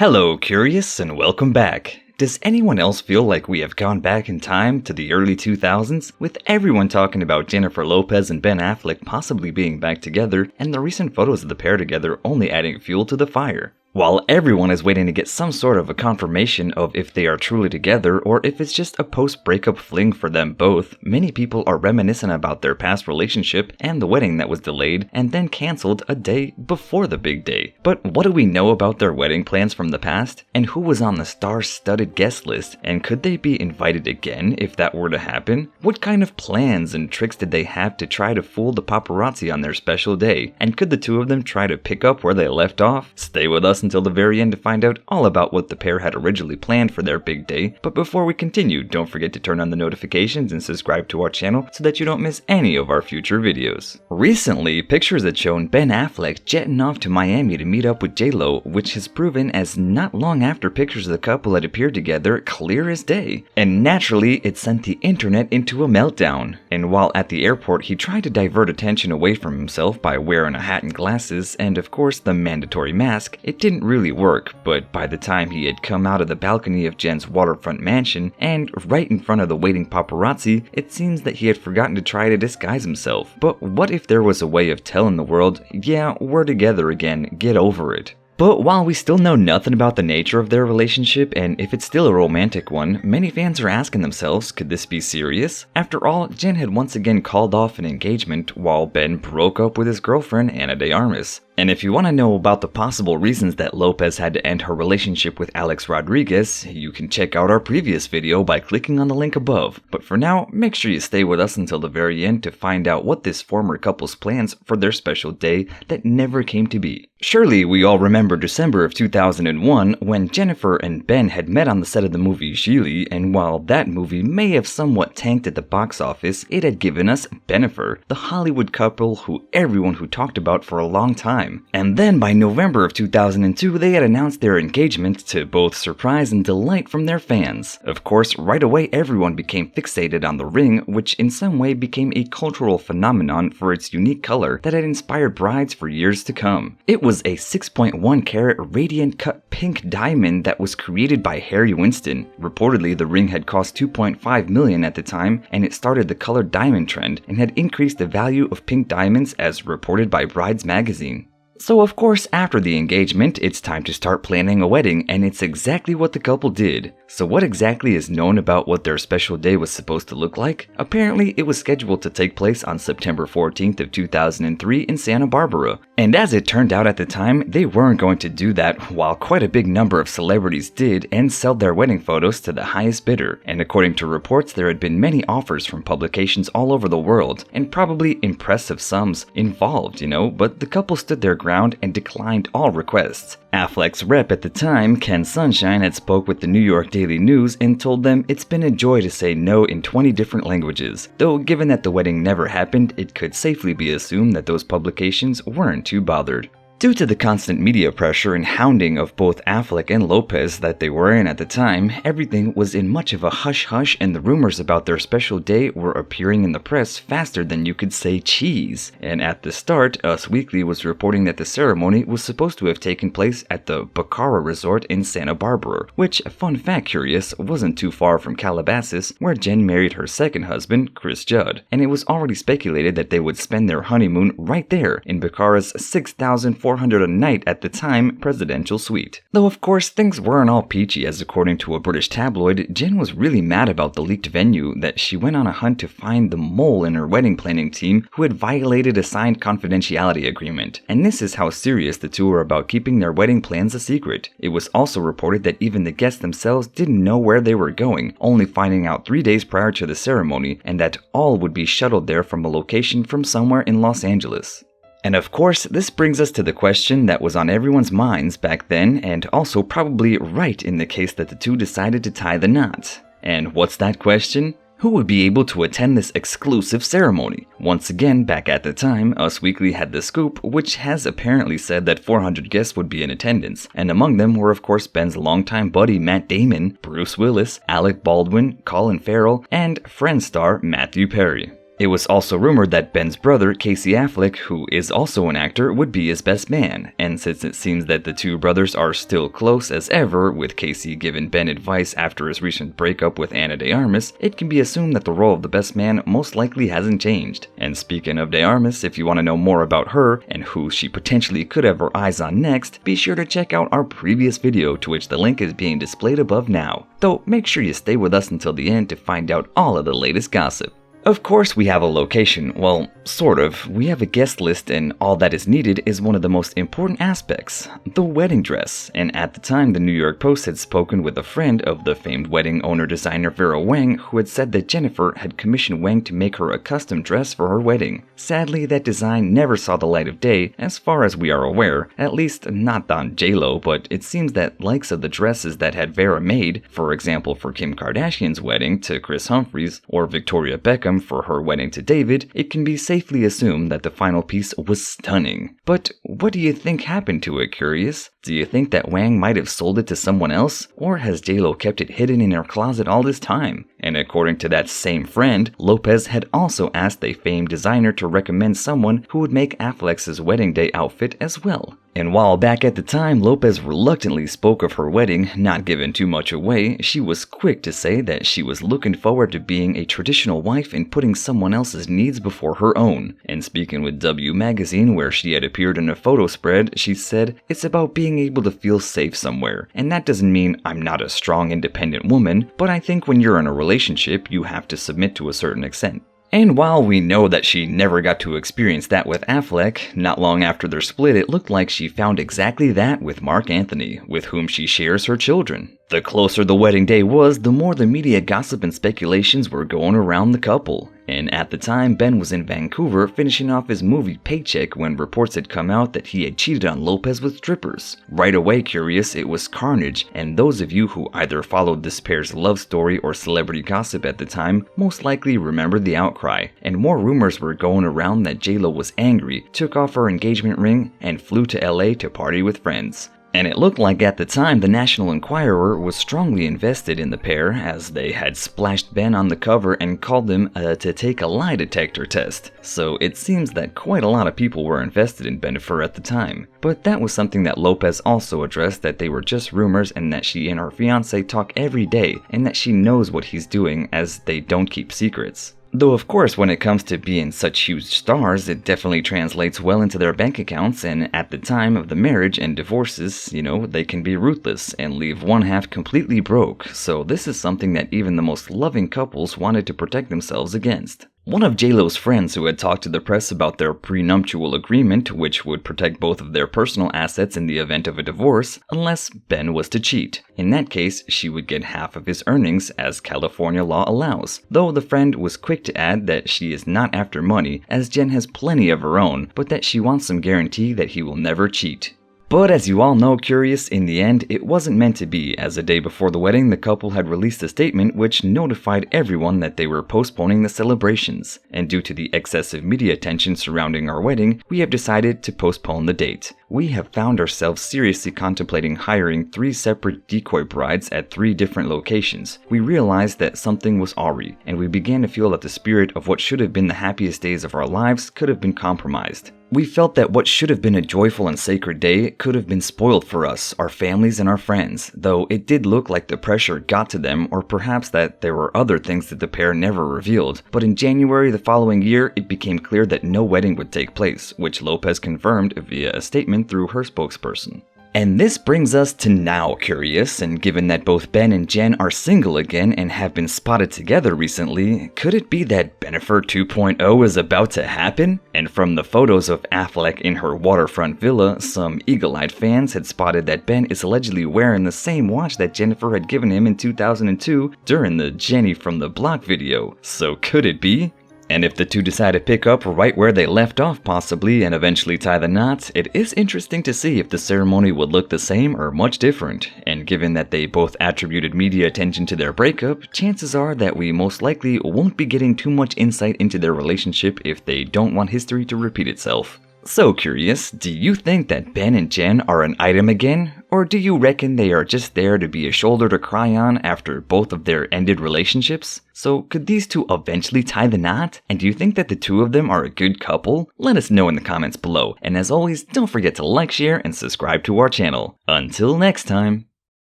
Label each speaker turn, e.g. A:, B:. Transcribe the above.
A: Hello, Curious, and welcome back. Does anyone else feel like we have gone back in time to the early 2000s, with everyone talking about Jennifer Lopez and Ben Affleck possibly being back together, and the recent photos of the pair together only adding fuel to the fire? While everyone is waiting to get some sort of a confirmation of if they are truly together or if it's just a post-breakup fling for them both, many people are reminiscent about their past relationship and the wedding that was delayed and then cancelled a day before the big day. But what do we know about their wedding plans from the past? And who was on the star-studded guest list? And could they be invited again if that were to happen? What kind of plans and tricks did they have to try to fool the paparazzi on their special day? And could the two of them try to pick up where they left off? Stay with us until the very end to find out all about what the pair had originally planned for their big day. But before we continue, don't forget to turn on the notifications and subscribe to our channel so that you don't miss any of our future videos. Recently, pictures had shown Ben Affleck jetting off to Miami to meet up with J-Lo, which has proven as not long after pictures of the couple had appeared together clear as day. And naturally, it sent the internet into a meltdown. And while at the airport, he tried to divert attention away from himself by wearing a hat and glasses, and of course the mandatory mask, it didn't really work, but by the time he had come out of the balcony of Jen's waterfront mansion and right in front of the waiting paparazzi, it seems that he had forgotten to try to disguise himself. But what if there was a way of telling the world, yeah, we're together again, get over it? But while we still know nothing about the nature of their relationship and if it's still a romantic one, many fans are asking themselves, could this be serious? After all, Jen had once again called off an engagement while Ben broke up with his girlfriend Ana de Armas. And if you want to know about the possible reasons that Lopez had to end her relationship with Alex Rodriguez, you can check out our previous video by clicking on the link above. But for now, make sure you stay with us until the very end to find out what this former couple's plans for their special day that never came to be. Surely we all remember December of 2001 when Jennifer and Ben had met on the set of the movie Gigli, and while that movie may have somewhat tanked at the box office, it had given us Bennifer, the Hollywood couple who everyone who talked about for a long time. And then by November of 2002, they had announced their engagement to both surprise and delight from their fans. Of course, right away everyone became fixated on the ring, which in some way became a cultural phenomenon for its unique color that had inspired brides for years to come. It was a 6.1 carat radiant cut pink diamond that was created by Harry Winston. Reportedly, the ring had cost $2.5 million at the time, and it started the colored diamond trend and had increased the value of pink diamonds as reported by Brides magazine. So of course, after the engagement, it's time to start planning a wedding, and it's exactly what the couple did. So what exactly is known about what their special day was supposed to look like? Apparently, it was scheduled to take place on September 14th of 2003 in Santa Barbara. And as it turned out at the time, they weren't going to do that, while quite a big number of celebrities did and sold their wedding photos to the highest bidder. And according to reports, there had been many offers from publications all over the world, and probably impressive sums involved, but the couple stood their ground and declined all requests. Affleck's rep at the time, Ken Sunshine, had spoke with the New York Daily News and told them it's been a joy to say no in 20 different languages. Though given that the wedding never happened, it could safely be assumed that those publications weren't too bothered. Due to the constant media pressure and hounding of both Affleck and Lopez that they were in at the time, everything was in much of a hush-hush, and the rumors about their special day were appearing in the press faster than you could say cheese. And at the start, Us Weekly was reporting that the ceremony was supposed to have taken place at the Bacara Resort in Santa Barbara, which, fun fact curious, wasn't too far from Calabasas, where Jen married her second husband, Chris Judd. And it was already speculated that they would spend their honeymoon right there in Bacara's 6,400 a night at the time presidential suite. Though of course things weren't all peachy, as according to a British tabloid, Jen was really mad about the leaked venue that she went on a hunt to find the mole in her wedding planning team who had violated a signed confidentiality agreement. And this is how serious the two were about keeping their wedding plans a secret. It was also reported that even the guests themselves didn't know where they were going, only finding out 3 days prior to the ceremony, and that all would be shuttled there from a location from somewhere in Los Angeles. And of course, this brings us to the question that was on everyone's minds back then, and also probably right in the case that the two decided to tie the knot. And what's that question? Who would be able to attend this exclusive ceremony? Once again, back at the time, Us Weekly had the scoop, which has apparently said that 400 guests would be in attendance, and among them were of course Ben's longtime buddy Matt Damon, Bruce Willis, Alec Baldwin, Colin Farrell, and Friends star Matthew Perry. It was also rumored that Ben's brother, Casey Affleck, who is also an actor, would be his best man, and since it seems that the two brothers are still close as ever, with Casey giving Ben advice after his recent breakup with Ana de Armas, it can be assumed that the role of the best man most likely hasn't changed. And speaking of de Armas, if you want to know more about her and who she potentially could have her eyes on next, be sure to check out our previous video, to which the link is being displayed above now. Though make sure you stay with us until the end to find out all of the latest gossip. Of course we have a location, well, sort of. We have a guest list, and all that is needed is one of the most important aspects, the wedding dress. And at the time, the New York Post had spoken with a friend of the famed wedding owner-designer Vera Wang, who had said that Jennifer had commissioned Wang to make her a custom dress for her wedding. Sadly, that design never saw the light of day, as far as we are aware, at least not on J-Lo, but it seems that likes of the dresses that had Vera made, for example for Kim Kardashian's wedding to Kris Humphries, or Victoria Beckham for her wedding to David, it can be safely assumed that the final piece was stunning. But what do you think happened to it, curious? Do you think that Wang might have sold it to someone else? Or has J-Lo kept it hidden in her closet all this time? And according to that same friend, Lopez had also asked a famed designer to recommend someone who would make Affleck's wedding day outfit as well. And while back at the time Lopez reluctantly spoke of her wedding, not giving too much away, she was quick to say that she was looking forward to being a traditional wife and putting someone else's needs before her own. And speaking with W Magazine, where she had appeared in a photo spread, she said, "It's about being able to feel safe somewhere. And that doesn't mean I'm not a strong, independent woman, but I think when you're in a relationship, you have to submit to a certain extent." And while we know that she never got to experience that with Affleck, not long after their split it looked like she found exactly that with Marc Anthony, with whom she shares her children. The closer the wedding day was, the more the media gossip and speculations were going around the couple. And at the time, Ben was in Vancouver finishing off his movie Paycheck when reports had come out that he had cheated on Lopez with strippers. Right away, curious, it was carnage, and those of you who either followed this pair's love story or celebrity gossip at the time most likely remember the outcry, and more rumors were going around that J-Lo was angry, took off her engagement ring, and flew to LA to party with friends. And it looked like at the time the National Enquirer was strongly invested in the pair, as they had splashed Ben on the cover and called him to take a lie detector test. So it seems that quite a lot of people were invested in Bennifer at the time. But that was something that Lopez also addressed, that they were just rumors and that she and her fiancé talk every day and that she knows what he's doing, as they don't keep secrets. Though of course when it comes to being such huge stars, it definitely translates well into their bank accounts, and at the time of the marriage and divorces, they can be ruthless and leave one half completely broke, so this is something that even the most loving couples wanted to protect themselves against. One of J-Lo's friends who had talked to the press about their prenuptial agreement, which would protect both of their personal assets in the event of a divorce, unless Ben was to cheat. In that case, she would get half of his earnings, as California law allows, though the friend was quick to add that she is not after money, as Jen has plenty of her own, but that she wants some guarantee that he will never cheat. But as you all know, curious, in the end, it wasn't meant to be, as a day before the wedding, the couple had released a statement which notified everyone that they were postponing the celebrations. And due to the excessive media attention surrounding our wedding, we have decided to postpone the date. We have found ourselves seriously contemplating hiring 3 separate decoy brides at 3 different locations. We realized that something was awry, and we began to feel that the spirit of what should have been the happiest days of our lives could have been compromised. We felt that what should have been a joyful and sacred day could have been spoiled for us, our families, and our friends, though it did look like the pressure got to them, or perhaps that there were other things that the pair never revealed. But in January the following year, it became clear that no wedding would take place, which Lopez confirmed via a statement through her spokesperson. And this brings us to now, curious, and given that both Ben and Jen are single again and have been spotted together recently, could it be that Bennifer 2.0 is about to happen? And from the photos of Affleck in her waterfront villa, some eagle-eyed fans had spotted that Ben is allegedly wearing the same watch that Jennifer had given him in 2002 during the Jenny from the Block video. So could it be? And if the two decide to pick up right where they left off possibly and eventually tie the knot, it is interesting to see if the ceremony would look the same or much different. And given that they both attributed media attention to their breakup, chances are that we most likely won't be getting too much insight into their relationship if they don't want history to repeat itself. So curious, do you think that Ben and Jen are an item again? Or do you reckon they are just there to be a shoulder to cry on after both of their ended relationships? So could these two eventually tie the knot? And do you think that the two of them are a good couple? Let us know in the comments below. And as always, don't forget to like, share, and subscribe to our channel. Until next time.